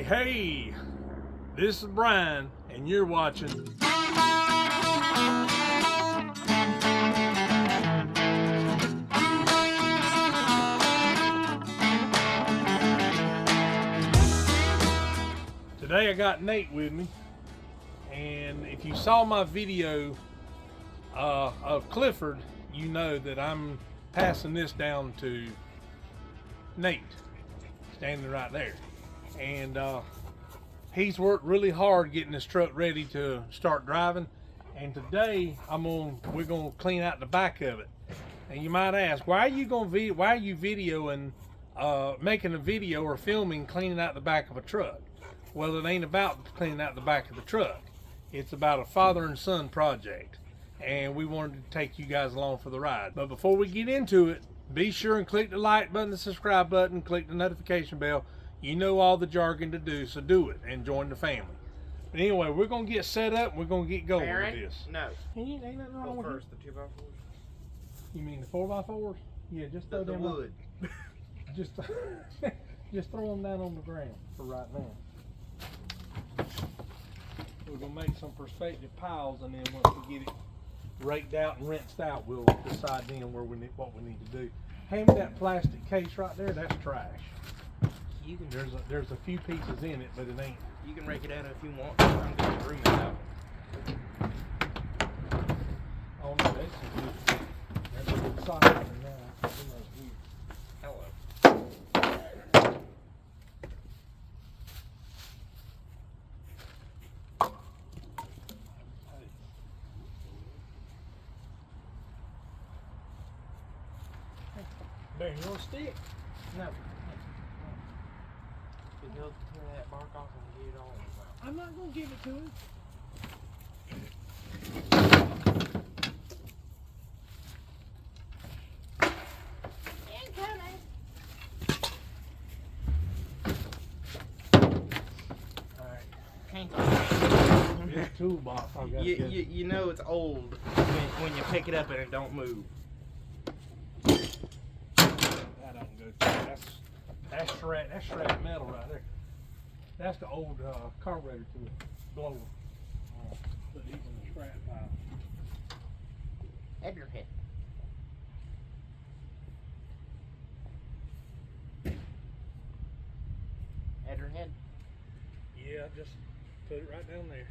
Hey, this is Brian, and you're watching Today I got Nate with me, and if you saw my video of Clifford, you know that I'm passing this down to Nate, standing right there. And he's worked really hard getting this truck ready to start driving, and today we're gonna clean out the back of it. And you might ask, why are you videoing, making a video or filming cleaning out the back of a truck? Well, it ain't about cleaning out the back of the truck. It's about a father and son project, and we wanted to take you guys along for the ride. But before we get into it, be sure and click the like button, the subscribe button, click the notification bell. You know all the jargon to do, so do it and join the family. But anyway, we're gonna get set up and we're gonna get going with this. No. Ain't nothing wrong with first, the 2x4s. You mean the 4x4s? Yeah, just throw them wood. Just throw them down on the ground for right now. We're gonna make some perspective piles, and then once we get it raked out and rinsed out, we'll decide then what we need to do. Hand me that plastic case right there. That's trash. You can. There's a few pieces in it, but it ain't. You can rake it out if you want. I'm going to room it out. Oh no, that's a good socket in there. Hello. Bear, you want a stick? No. He'll tear that bark off and get it all. I'm not gonna give it to him. This toolbox, I got you know it's old when you pick it up and it don't move. That don't go through. That's shred metal right there. That's the old carburetor to the blower. Put these in the scrap pile. Have your head. Have your head. Yeah, just put it right down there.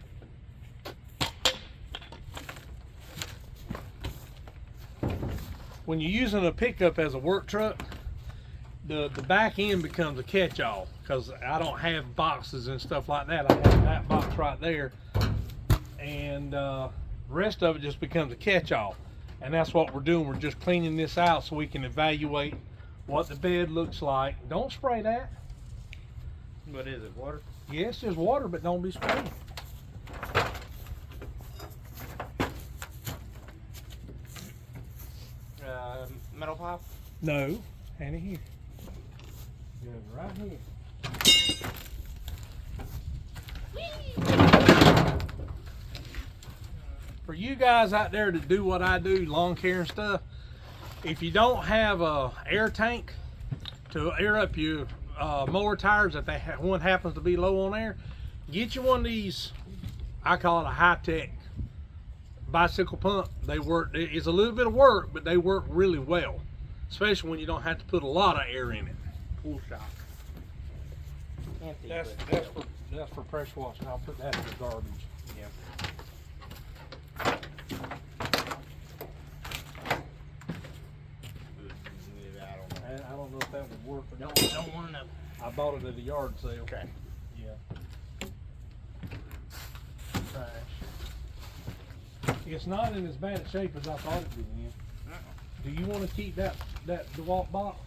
When you're using a pickup as a work truck, the back end becomes a catch-all, because I don't have boxes and stuff like that. I have that box right there, and rest of it just becomes a catch-all. And that's what we're doing. We're just cleaning this out so we can evaluate what the bed looks like. Don't spray that. What is it, water? Yeah, it's just water, but don't be spraying. Metal pipe? No, hand it here. Good, right here. For you guys out there that do what I do, lawn care and stuff, if you don't have a air tank to air up your mower tires, if one happens to be low on air, get you one of these. I call it a high-tech bicycle pump. They work. It's a little bit of work, but they work really well, especially when you don't have to put a lot of air in it. Pool shock. Empty. That's for pressure washing. I'll put that in the garbage. Yeah. I don't know if that would work. Don't want to know. I bought it at a yard sale. Okay. Yeah. Trash. It's not in as bad a shape as I thought it'd be in. Do you want to keep that DeWalt box?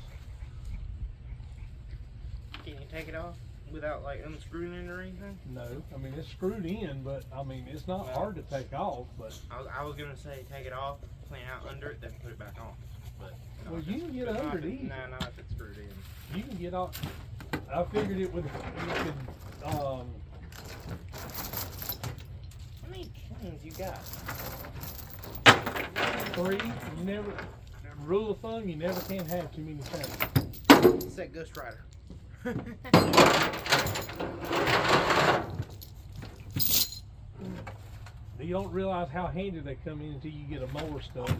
Can you take it off without like unscrewing it or anything? No. I mean, it's screwed in, but I mean, it's not hard to take off. But I was gonna say take it off, clean out under it, then put it back on. But no, well, you can get under these. No, not if it's screwed in. You can get off. I figured it would. You could. How many chains you got? 3. You never. Rule of thumb: you never can have too many chains. Set Ghost Rider. You don't realize how handy they come in until you get a mower stuff.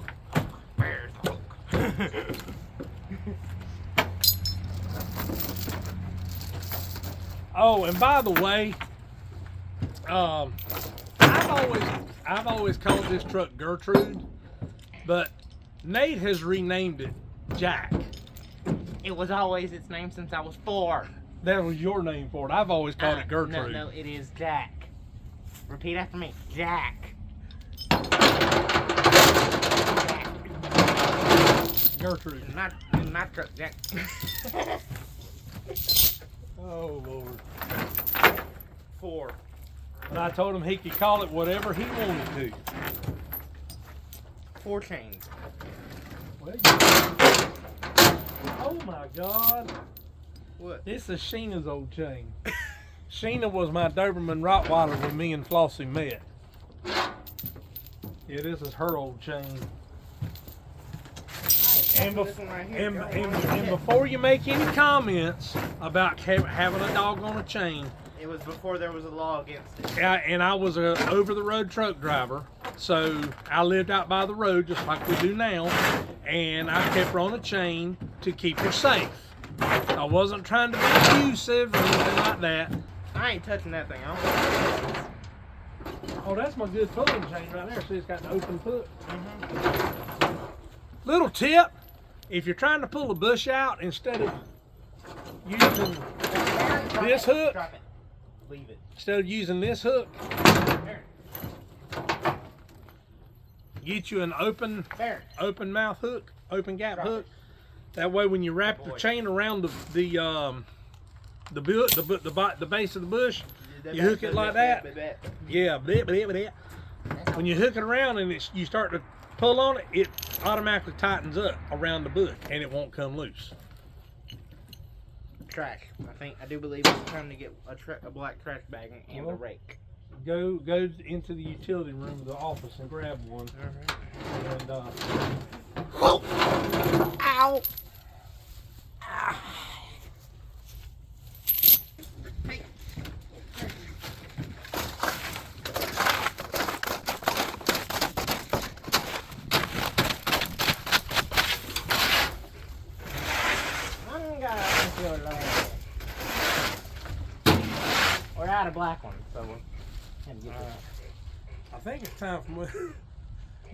Where's the hook? Oh, and by the way, I've always called this truck Gertrude, but Nate has renamed it Jack. It was always its name since I was 4. That was your name for it. I've always called it Gertrude. No, it is Jack. Repeat after me. Jack. Gertrude. Not truck, Jack. Oh, Lord. 4. And I told him he could call it whatever he wanted to. 4 chains. Well, oh, my God. What? This is Sheena's old chain. Sheena was my Doberman Rottweiler when me and Flossie met. Yeah, this is her old chain. And before you make any comments about having a dog on a chain, it was before there was a law against it. and I was a over-the-road truck driver, so I lived out by the road just like we do now, and I kept her on a chain to keep her safe. I wasn't trying to be abusive or anything like that. I ain't touching that thing. Oh, that's my good pulling chain right there. See, it's got an open foot. Little tip, if you're trying to pull a bush out, instead of using this hook, Drop it. Leave it. instead of using this hook, get you an open mouth hook, open gap hook. That way, when you wrap the chain around the base of the bush, you hook it like that. Yeah, when you hook it around and you start to pull on it, it automatically tightens up around the bush and it won't come loose. Trash. I do believe it's time to get a black trash bag and a rake. Go into the utility room of the office and grab one. And ow! We're out of black ones, so we'll have to get this. I think it's time for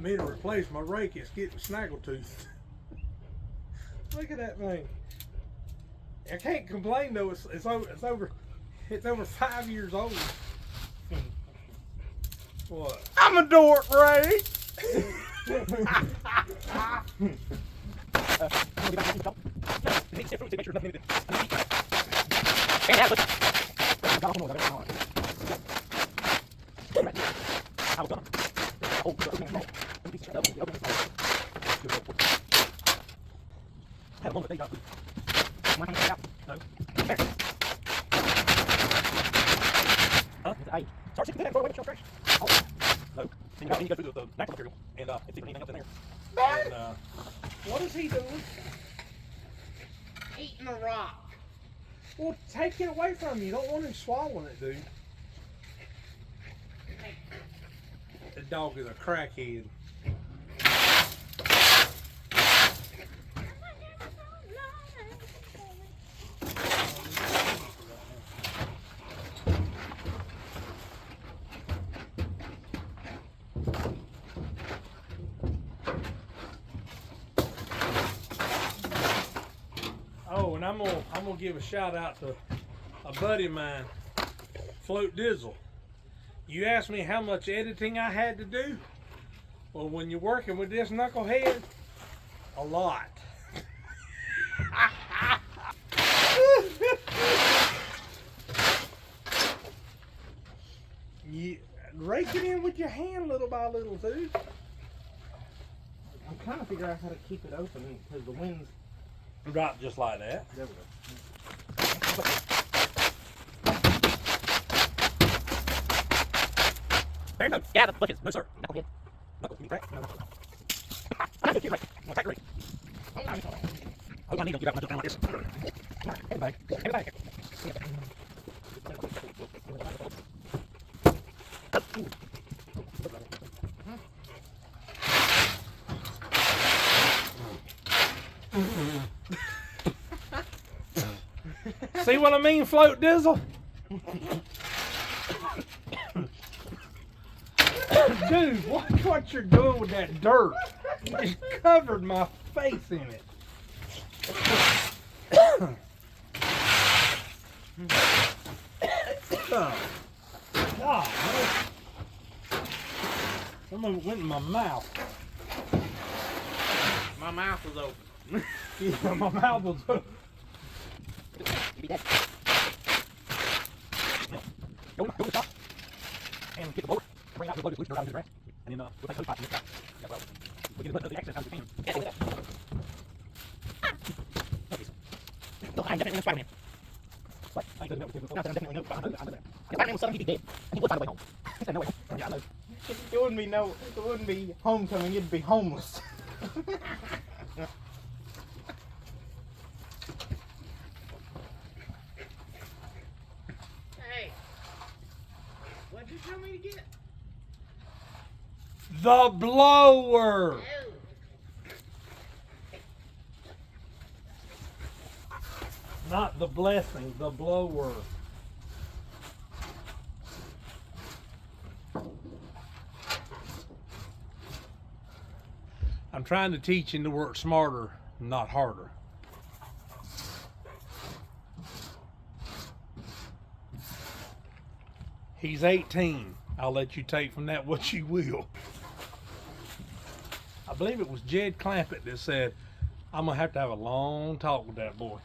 me to replace my rake. It's getting snaggletooth. Look at that thing. I can't complain though. It's over 5 years old. What? I'm a dork, Ray. Start sticking that, throw away the trash. Oh, no. Then you go through the natural material and see if anything else in there. And, what is he doing? Eating a rock. Well, take it away from you. You don't want him swallowing it, dude. The dog is a crackhead. Oh, and I'm gonna give a shout out to a buddy of mine, Float Dizzle. You asked me how much editing I had to do. Well, when you're working with this knucklehead, a lot. You rake it in with your hand little by little, dude. I'm trying to figure out how to keep it open because the wind's Drop just like that. there. We go. There you go. Yeah, the bushes. No, sir. Knucklehead. Knuckles, you crack. No. I'm going to take a rake. Hold on, you got my down like this. Come on, get it back. Get it back. See what I mean, Float Dizzle? Dude, watch what you're doing with that dirt. You just covered my face in it. God, some of it went in my mouth. My mouth was open. Yeah, my mouth was open. Don't stop. And get the blower. Bring out the blower, loosen her out of the grass. And then we'll take those pots and this yeah, well, we'll get the access out of the can. No, I'm definitely Spider-Man. What? I ain't definitely know. Spider-Man was 7, he'd be dead. And he would find a way home. He said no way home. Yeah, I know. It wouldn't be homecoming, it'd be homeless. Hey, what'd you tell me to get? The blower. Oh. Not the blessing, the blower. I'm trying to teach him to work smarter, not harder. He's 18. I'll let you take from that what you will. I believe it was Jed Clampett that said, I'm going to have a long talk with that boy.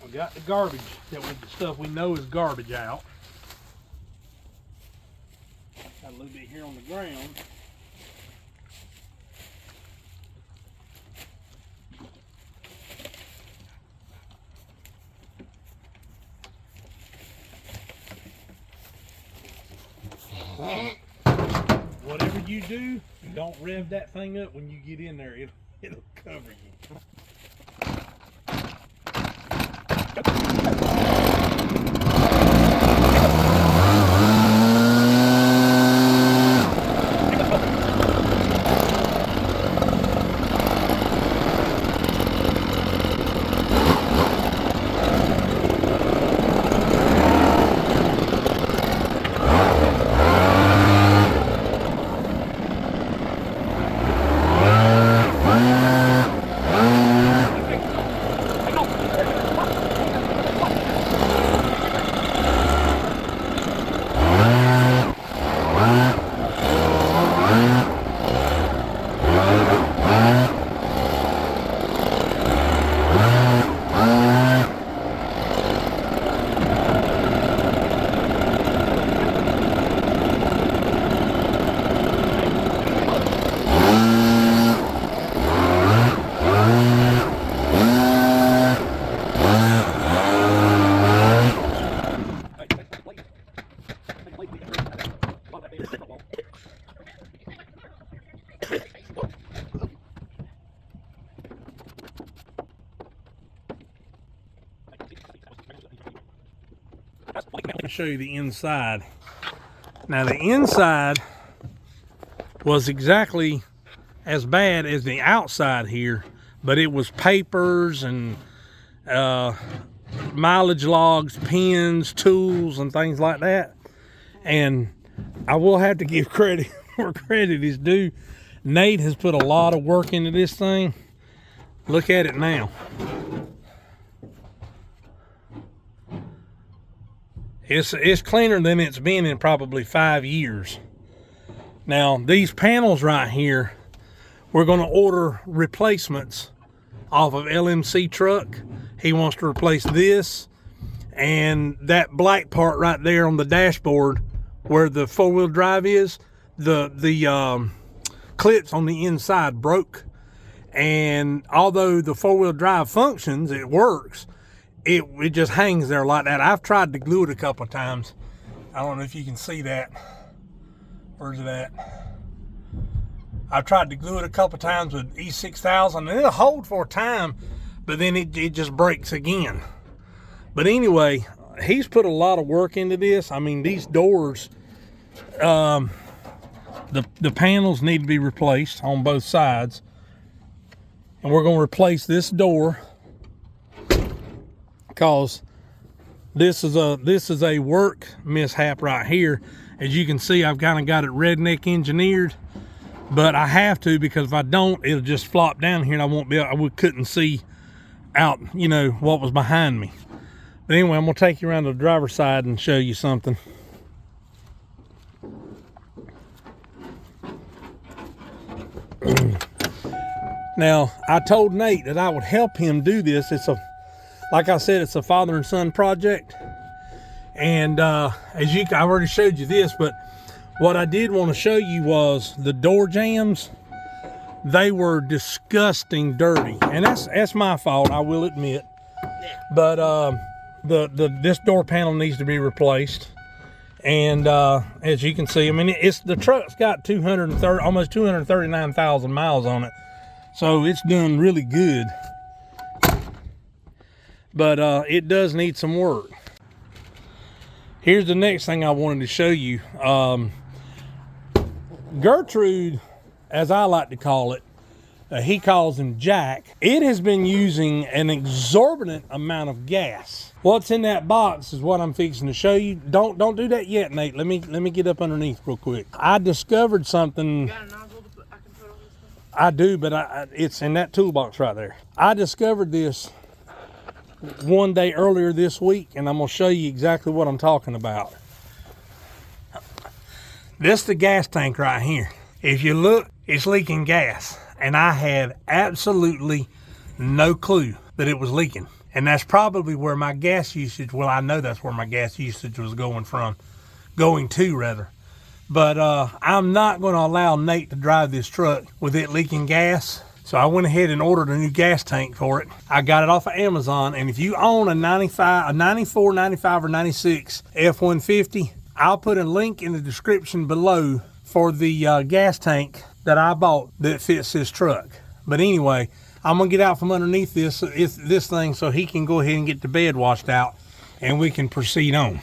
We got the garbage, the stuff we know is garbage out. Got a little bit here on the ground. Whatever you do, don't rev that thing up when you get in there. It'll cover you. Let me show you the inside. Now the inside was exactly as bad as the outside here, but it was papers and mileage logs, pens, tools, and things like that. And I will have to give credit where credit is due. Nate has put a lot of work into this thing. Look at it now. It's cleaner than it's been in probably 5 years. Now these panels right here, we're going to order replacements off of LMC truck. He wants to replace this and that black part right there on the dashboard where the 4-wheel drive is. The clips on the inside broke, and although the 4-wheel drive functions, it works, it just hangs there like that. I've tried to glue it a couple of times. I don't know if you can see that. Where's it at? I've tried to glue it a couple of times with E6000, and it'll hold for a time, but then it just breaks again. But anyway, he's put a lot of work into this. I mean, these doors, the panels need to be replaced on both sides. And we're going to replace this door because this is a work mishap right here. As you can see, I've kind of got it redneck engineered, but I have to, because if I don't, it'll just flop down here and I couldn't see out, you know, what was behind me. But anyway, I'm gonna take you around to the driver's side and show you something. Now, I told Nate that I would help him do this. Like I said, it's a father and son project. And I've already showed you this, but what I did want to show you was the door jambs. They were disgusting dirty, and that's my fault, I will admit. But this door panel needs to be replaced. And as you can see, I mean, the truck's got almost 239,000 miles on it, so it's done really good. But it does need some work. Here's the next thing I wanted to show you. Gertrude, as I like to call it, he calls him Jack. It has been using an exorbitant amount of gas. What's in that box is what I'm fixing to show you. Don't do that yet, Nate. Let me get up underneath real quick. I discovered something. You got a nozzle I can put on this thing? I do, but it's in that toolbox right there. I discovered this one day earlier this week, and I'm gonna show you exactly what I'm talking about. This is the gas tank right here. If you look, it's leaking gas, and I had absolutely no clue that it was leaking. And that's probably where my gas usage, well, I know that's where my gas usage was going to. But I'm not going to allow Nate to drive this truck with it leaking gas. So I went ahead and ordered a new gas tank for it. I got it off of Amazon, and if you own a 94, 95, or 96 F-150, I'll put a link in the description below for the gas tank that I bought that fits this truck. But anyway, I'm gonna get out from underneath this thing so he can go ahead and get the bed washed out, and we can proceed on.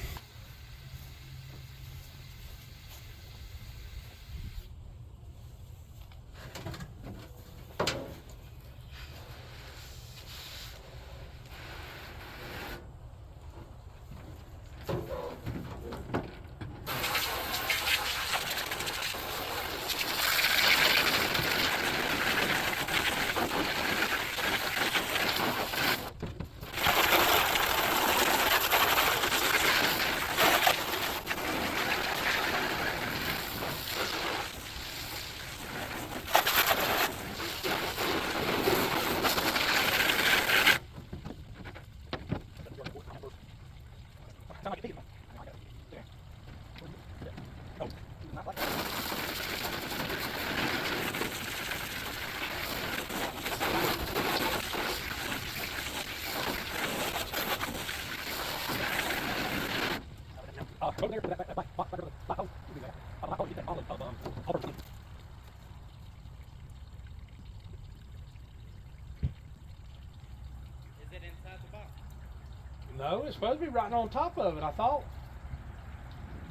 No, it's supposed to be right on top of it, I thought.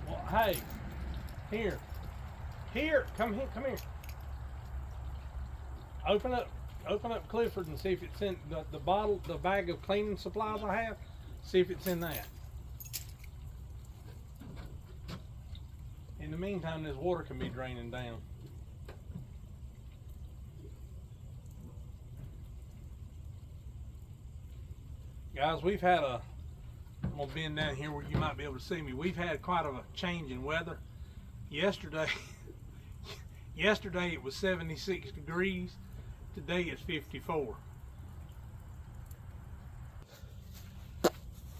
Well, hey, here, come here. Open up Clifford and see if it's in the bag of cleaning supplies I have. See if it's in that. In the meantime, this water can be draining down. Guys, we've had I'm gonna bend down here where you might be able to see me. We've had quite a change in weather. Yesterday it was 76 degrees. Today it's 54.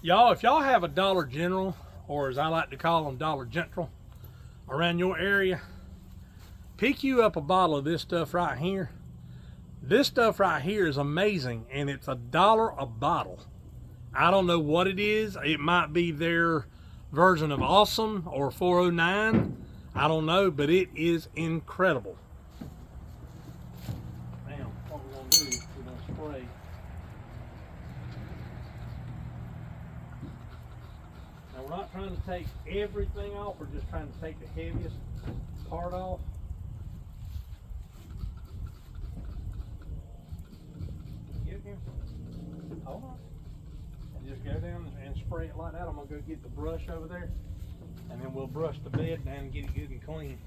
Y'all, if y'all have a Dollar General, or as I like to call them, Dollar General, around your area, pick you up a bottle of this stuff right here. This stuff right here is amazing, and it's $1 a bottle. I don't know what it is. It might be their version of Awesome or 409. I don't know, but it is incredible. Now, what we're going to do is we're going to spray. Now, we're not trying to take everything off. We're just trying to take the heaviest part off. Hold on. And just go down and spray it like that. I'm gonna go get the brush over there, and then we'll brush the bed down and get it good and clean.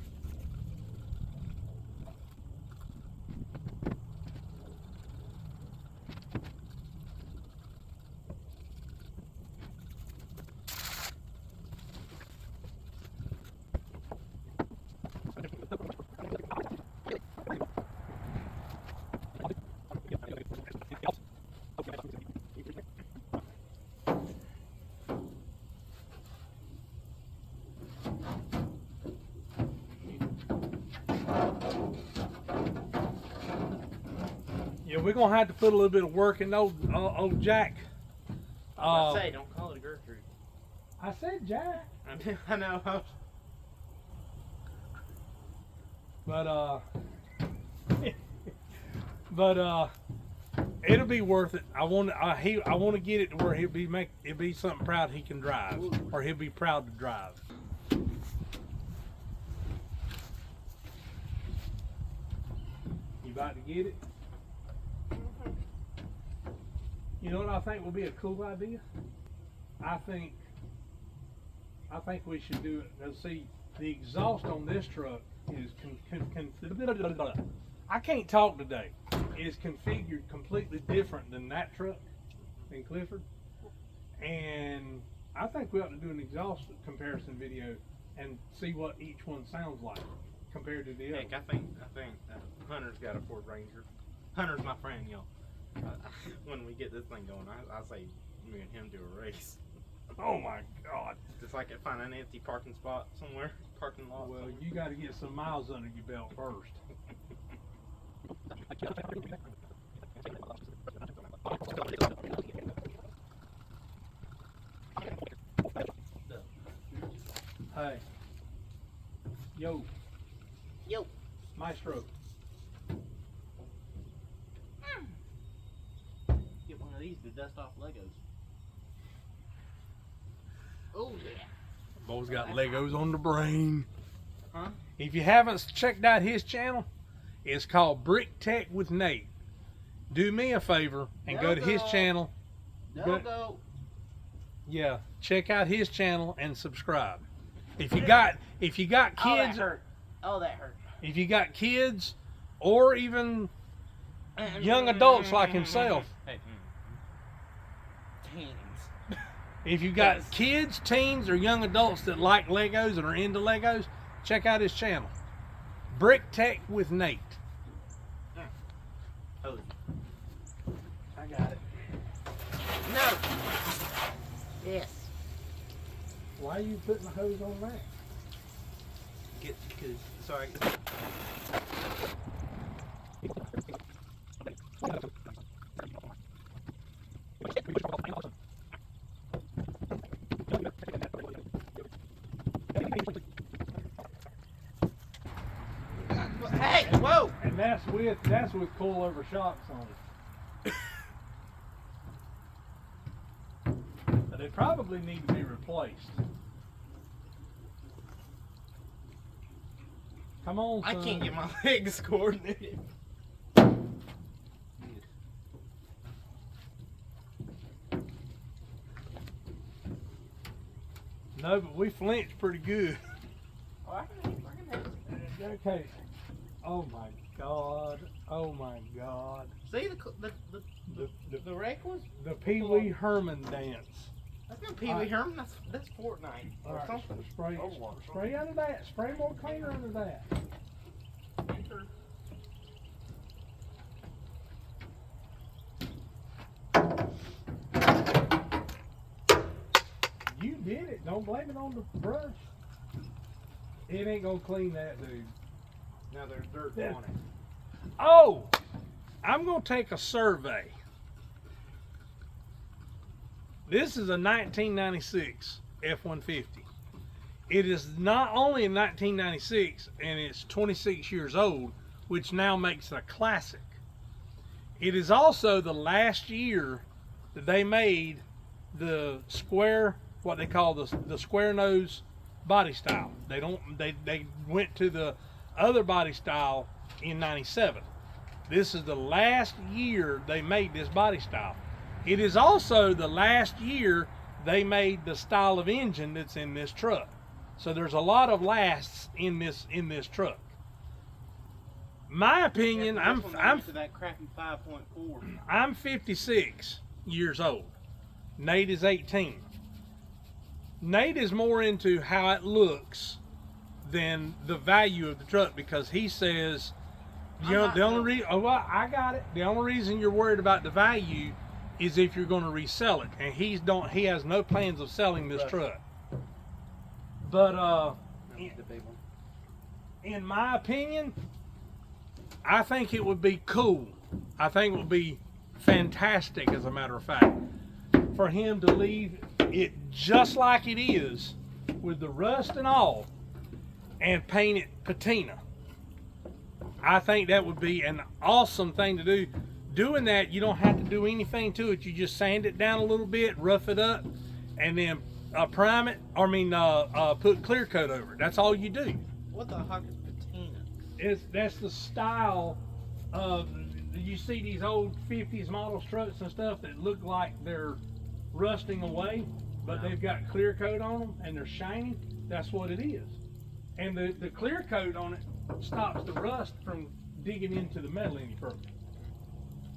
Yeah, we're gonna have to put a little bit of work in old Jack. I say, don't call it a Gertrude. I said Jack. I know. But it'll be worth it. I want to get it to where it'll be something proud he can drive, or he'll be proud to drive. You about to get it? You know what I think would be a cool idea? I think we should do it. Now see, the exhaust on this truck is I can't talk today. It is configured completely different than that truck, than Clifford. And I think we ought to do an exhaust comparison video and see what each one sounds like compared to the other. Heck, I think Hunter's got a Ford Ranger. Hunter's my friend, y'all. When we get this thing going, I say me and him do a race. Oh my God! Just like find an empty parking spot somewhere, parking lot. Well, you got to get some miles under your belt first. Hey, yo, Maestro. Get one of these to dust off Legos. Oh yeah. Boy's got Legos on the brain. Huh? If you haven't checked out his channel, it's called Brick Tech with Nate. Do me a favor and go to his channel. Go. Yeah, check out his channel and subscribe. If you got kids, Oh, that hurt. if you got kids or even young adults like himself, Hey, teens. if you got kids, teens, or young adults that like Legos and are into Legos, check out his channel. Brick Tech with Nate. Oh. I got it. No. Yes. Why are you putting the hose on that? Sorry. Hey, whoa! And that's with coilover shocks on it. But they probably need to be replaced. Come on, son. I can't get my legs coordinated. No, but we flinched pretty good. Oh, I can Okay. Oh my God. Oh my God. see the wreck was. The Pee Wee Herman dance. That's not Pee Wee Herman. That's Fortnite All or right, something. spray under that. Spray more cleaner under that. You did it. Don't blame it on the brush. It ain't gonna clean that, dude. Now there's dirt Yeah. on it. Oh, I'm gonna take a survey. This is a 1996 F-150. It is not only a 1996 and it's 26 years old, which now makes it a classic. It is also the last year that they made the square, what they call the square nose body style. They went to the other body style in 97. This is the last year they made this body style. It is also the last year they made the style of engine that's in this truck. So there's a lot of lasts in this truck. My opinion, Yeah, I'm to that crappy 5.4. I'm 56 years old. Nate is 18. Nate is more into how it looks than the value of the truck, because he says, you know, the only reason, oh, well, I got it. The only reason you're worried about the value is if you're going to resell it, and he has no plans of selling this truck. But in my opinion, I think it would be cool. I think it would be fantastic, as a matter of fact, for him to leave it just like it is, with the rust and all, and paint it patina. I think that would be an awesome thing to do. Doing that, you don't have to do anything to it. You just sand it down a little bit, rough it up, and then prime it. Put clear coat over it. That's all you do. What the heck is patina? That's the style of, you see these old 50s model trucks and stuff that look like they're rusting away, but they've got clear coat on them and they're shiny. That's what it is. And the clear coat on it stops the rust from digging into the metal any further.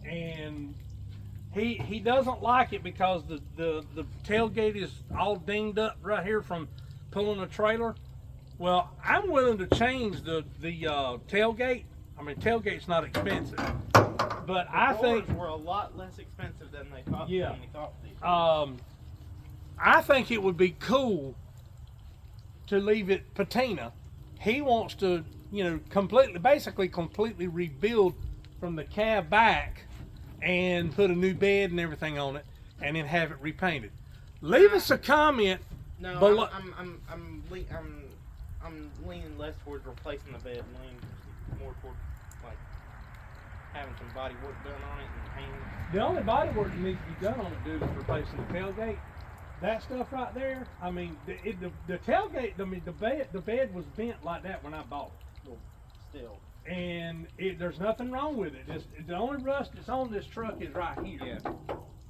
And he doesn't like it because the tailgate is all dinged up right here from pulling a trailer. Well, I'm willing to change the tailgate. I mean, tailgate's not expensive, but I think were a lot less expensive than they thought. Yeah. Than they thought they were. I think it would be cool to leave it patina. He wants to, you know, basically completely rebuild from the cab back and put a new bed and everything on it, and then have it repainted. Leave us a comment. No, below. I'm leaning less towards replacing the bed and leaning more towards like having some body work done on it and painting. The only body work that needs to be done on it, dude, is replacing the tailgate. That stuff right there. I mean, the tailgate. I mean, the bed was bent like that when I bought it. Well, still. And there's nothing wrong with it. The only rust that's on this truck is right here. Yeah.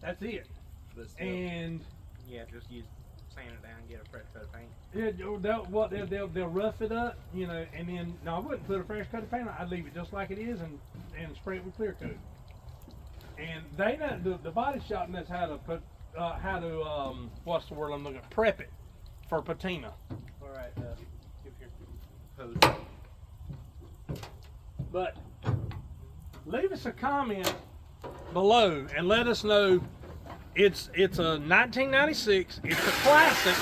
That's it. But still, and yeah, just sand it down and get a fresh coat of paint. Yeah, they'll rough it up, you know, and then no, I wouldn't put a fresh coat of paint on. I'd leave it just like it is and spray it with clear coat. And they know the body shop knows how to put what's the word I'm looking at? Prep it for patina. All right, give your hose. But leave us a comment below and let us know. It's a 1996. It's a classic,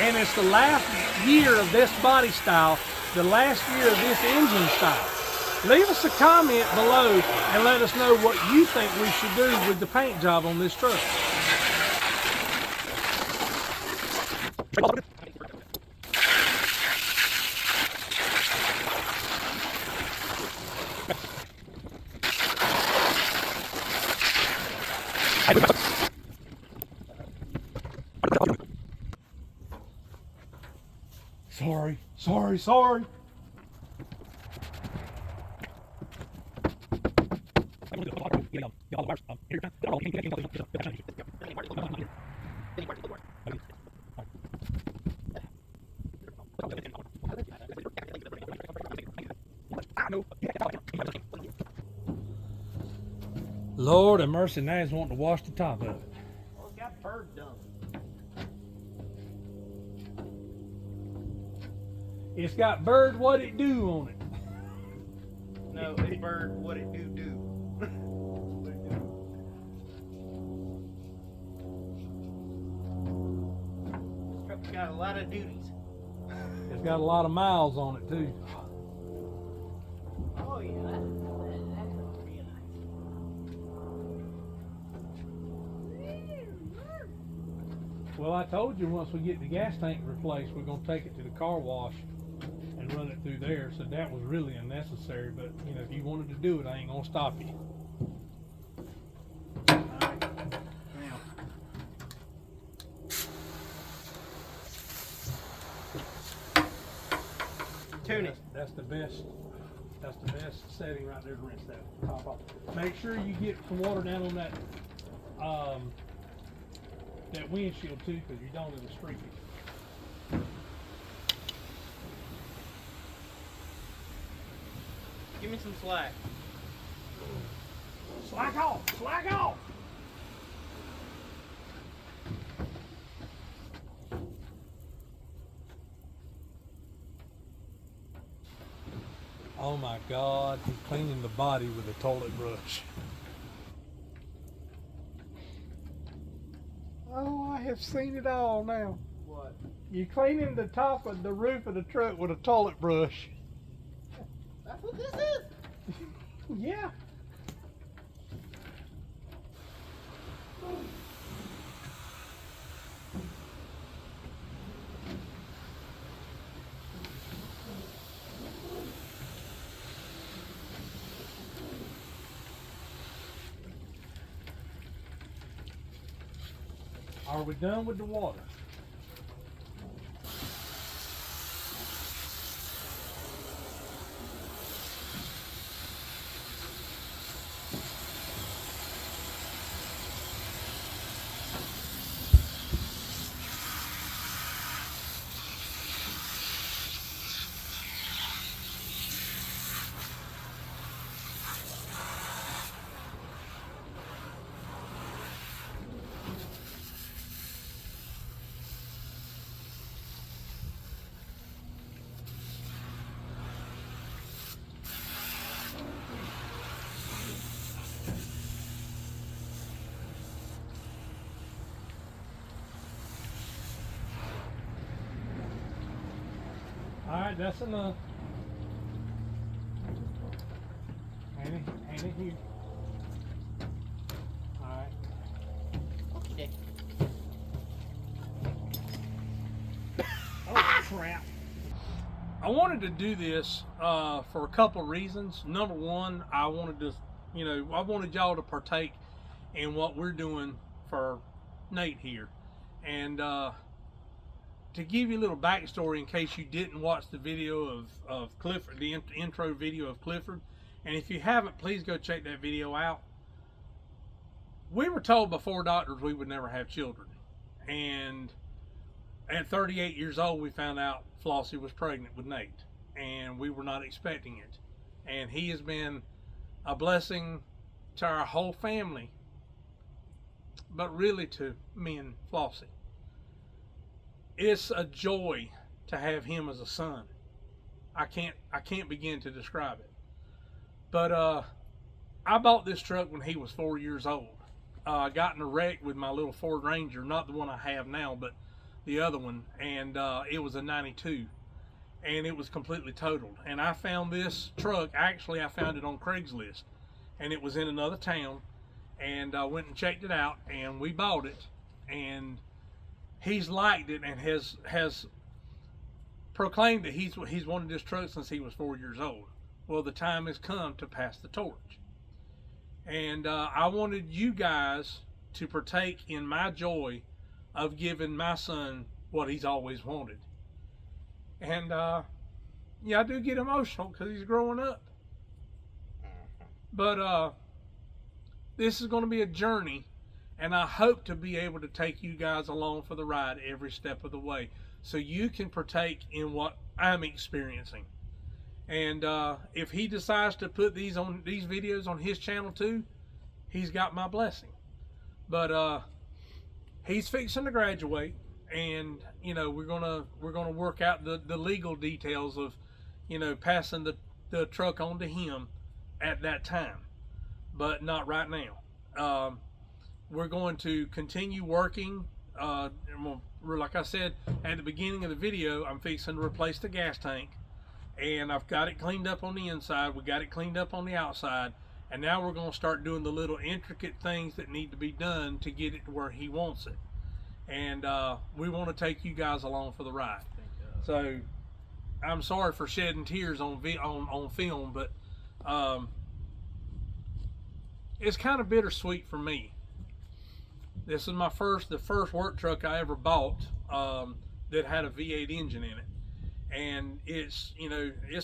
and it's the last year of this body style, the last year of this engine style. Leave us a comment below and let us know what you think we should do with the paint job on this truck. Sorry. Lord have mercy, now he's wanting to wash the top of it. Well, it's got bird dung. It's got bird what it do on it. No, it's bird what it do. This truck's got a lot of duties. It's got a lot of miles on it too. Oh yeah, that's real nice. Well, I told you once we get the gas tank replaced, we're going to take it to the car wash and run it through there. So that was really unnecessary. But, you know, if you wanted to do it, I ain't going to stop you. All right. Now, Tune it. that's the best. That's the best setting right there to rinse that top off. Make sure you get some water down on that that windshield too, because you don't, it'll streak it. Give me some slack. Slack off! Slack off! Oh my God, he's cleaning the body with a toilet brush. Oh, I have seen it all now. What? You cleaning the top of the roof of the truck with a toilet brush. That's what this is? Yeah. Are we done with the water? Alright, that's enough. Hand it here. Alright. Okay. Oh crap. I wanted to do this for a couple of reasons. Number one, I wanted to, I wanted y'all to partake in what we're doing for Nate here. And to give you a little backstory in case you didn't watch the video of Clifford, the intro video of Clifford, and if you haven't, please go check that video out. We were told by 4 doctors we would never have children, and at 38 years old we found out Flossie was pregnant with Nate, and we were not expecting it, and he has been a blessing to our whole family, but really to me and Flossie. It's a joy to have him as a son. I can't begin to describe it. But I bought this truck when he was 4 years old. I got in a wreck with my little Ford Ranger, not the one I have now, but the other one, and it was a 92, and it was completely totaled. And I found this truck, actually I found it on Craigslist, and it was in another town, and I went and checked it out, and we bought it, and he's liked it and has proclaimed that he's wanted this truck since he was 4 years old. Well, the time has come to pass the torch. And I wanted you guys to partake in my joy of giving my son what he's always wanted. And yeah, I do get emotional because he's growing up. But this is going to be a journey, and I hope to be able to take you guys along for the ride every step of the way, so you can partake in what I'm experiencing. And if he decides to put these videos on his channel too, he's got my blessing. But he's fixing to graduate, and we're gonna work out the legal details of passing the truck on to him at that time, but not right now. We're going to continue working. Like I said at the beginning of the video, I'm fixing to replace the gas tank, and I've got it cleaned up on the inside. We got it cleaned up on the outside, and now we're going to start doing the little intricate things that need to be done to get it to where he wants it. And we want to take you guys along for the ride. So I'm sorry for shedding tears on film, but it's kind of bittersweet for me. This is the first work truck I ever bought that had a V8 engine in it, and it's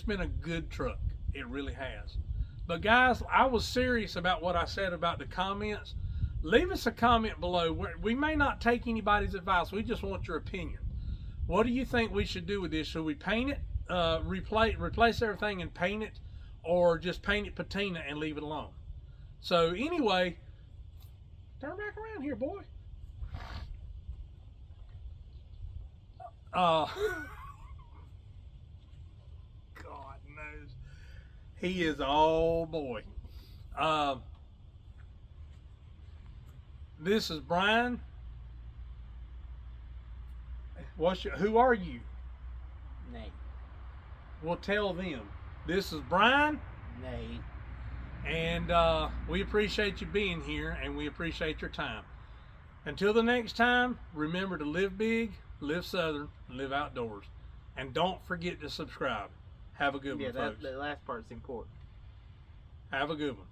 been a good truck. It really has. But guys, I was serious about what I said about the comments. Leave us a comment below. We may not take anybody's advice. We just want your opinion. What do you think we should do with this? Should we paint it, replace everything and paint it, or just paint it patina and leave it alone? So anyway, turn back around here, boy. God knows. He is, oh boy. This is Brian. Who are you? Nate. We'll tell them. This is Brian. Nate. And we appreciate you being here, and we appreciate your time. Until the next time, remember to live big, live Southern, and live outdoors. And don't forget to subscribe. Have a good one, folks. That last part's important. Have a good one.